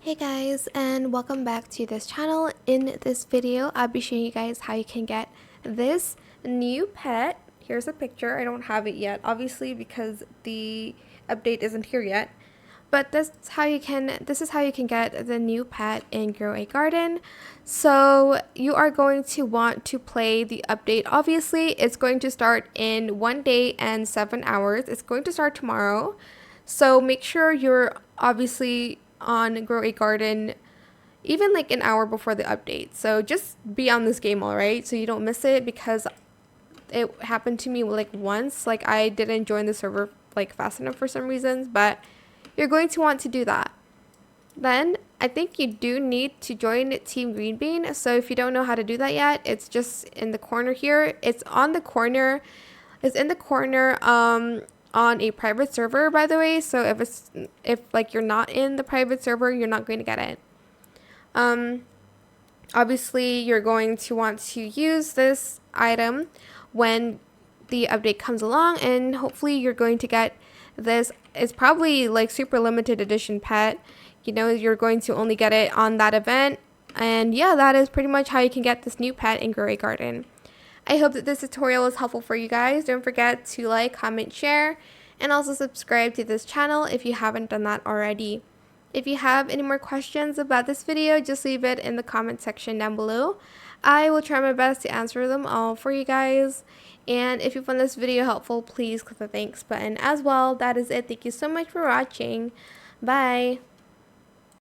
Hey guys, and welcome back to this channel. In this video, I'll be showing you guys how you can get this new pet. Here's a picture. I don't have it yet, obviously, because the update isn't here yet. But this is how you can get the new pet in Grow a Garden. So you are going to want to play the update. Obviously, it's going to start in 1 day and 7 hours. It's going to start tomorrow. So make sure you're obviously on Grow a Garden even like an hour before the update. So just be on this game, all right? So you don't miss it, because it happened to me like once. Like I didn't join the server like fast enough for some reasons, but you're going to want to do that. Then I think you do need to join Team Green Bean. So if you don't know how to do that yet, it's just in the corner here. It's on the corner. It's in the corner on a private server, by the way. So if like you're not in the private server, you're not going to get it. Obviously you're going to want to use this item when the update comes along, and hopefully you're going to get this. It's probably like super limited edition pet. You know, you're going to only get it on that event. And yeah, that is pretty much how you can get this new pet in Grow a Garden. I hope that this tutorial was helpful for you guys. Don't forget to like, comment, share, and also subscribe to this channel if you haven't done that already. If you have any more questions about this video, just leave it in the comment section down below. I will try my best to answer them all for you guys. And if you found this video helpful, please click the thanks button as well. That is it. Thank you so much for watching. Bye.